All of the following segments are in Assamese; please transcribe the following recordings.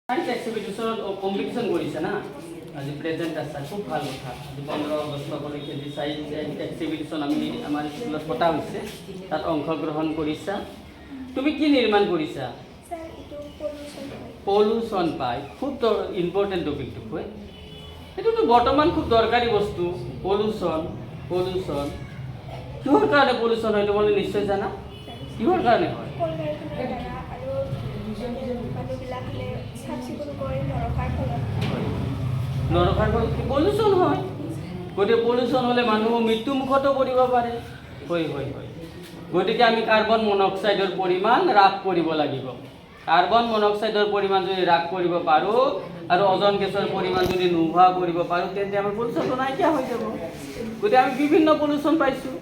সায়েন্স এক্সিবিশনত কম্পিটিশন কৰিছে না আজি প্ৰেজেণ্ট আছে খুব ভাল কথা আজি 15 আগষ্টলৈকে যি সায়েন্স এক্সিবিশন আমি আমাৰ স্কুলত পতা হৈছে তাত অংশগ্ৰহণ কৰিছা তুমি কি নিৰ্মাণ কৰিছা স্যাৰ এটো পলিউশন পাই খুব ইম্পৰ্টেণ্ট টপিকটো হয় এটোতো বৰ্তমান খুব দৰকাৰী বস্তু পলিউশন কিহৰ কাৰণে পলিউশন হয় তোমালোকে নিশ্চয় জানা কিহৰ কাৰণে হয় কলকাৰখানাৰ দ্বাৰা আৰু মানুহবিলাকে চাফ-চিকুণ কৰি নৰখাৰ ফলত নৰখাৰ ফলত কি পলিউশন হয় গতিকে পলিউশন হ'লে মানুহ মৃত্যুমুখতো পৰিব পাৰে হয় গতিকে আমি কাৰ্বন মনক্সাইডৰ পৰিমাণ হ্ৰাস কৰিব লাগিব কাৰ্বন মনক্সাইডৰ পৰিমাণ যদি হ্ৰাস কৰিব পাৰোঁ আৰু ওজন গেছৰ পৰিমাণ যদি নোহোৱা কৰিব পাৰোঁ তেন্তে আমাৰ পলিউশনটো নাইকিয়া হৈ যাব গতিকে আমি বিভিন্ন পলিউশন পাইছোঁ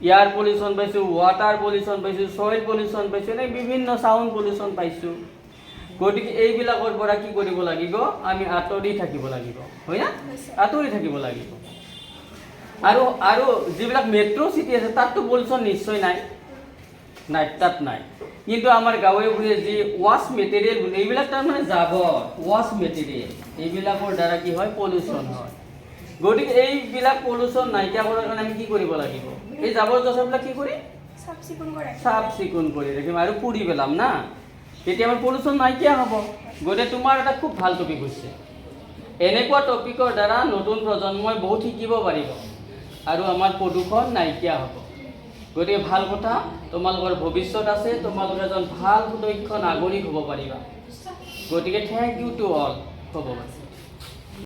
এয়াৰ পলিউশন পাইছোঁ ৱাটাৰ পলিউশন পাইছোঁ সয়েল পলিউশন পাইছোঁ এনে বিভিন্ন সাউণ্ড পলিউশন পাইছোঁ গতিকে এইবিলাকৰ পৰা কি কৰিব লাগিব আমি আঁতৰি থাকিব লাগিব হয় না আঁতৰি থাকিব লাগিব আৰু যিবিলাক মেট্ৰ' চিটি আছে তাততো পলিউশন নিশ্চয় নাই তাত নাই কিন্তু আমাৰ গাঁৱে ভূঞে যি ৱাছ মেটেৰিয়েল এইবিলাক তাৰমানে জাবৰ ৱাছ মেটেৰিয়েল এইবিলাকৰ দ্বাৰা কি হয় পলিউশন হয় গতিকে এইবিলাক পলিউশন নাইকিয়া কৰাৰ কাৰণে আমি কি কৰিব লাগিব এই জাবৰ জোঁথৰবিলাক কি কৰি চাফ-চিকুণ কৰি ৰাখিম আৰু পুৰি পেলাম না তেতিয়া আমাৰ পলিউশন নাইকিয়া হ'ব গতিকে তোমাৰ এটা খুব ভাল টপিক হৈছে এনেকুৱা টপিকৰ দ্বাৰা নতুন প্ৰজন্মই বহুত শিকিব পাৰিব আৰু আমাৰ প্ৰদূষণ নাইকিয়া হ'ব গতিকে ভাল কথা তোমালোকৰ ভৱিষ্যত আছে তোমালোকে এজন ভাল সুদক্ষ নাগৰিক হ'ব পাৰিবা গতিকে থেংক ইউ টু অল হ'ব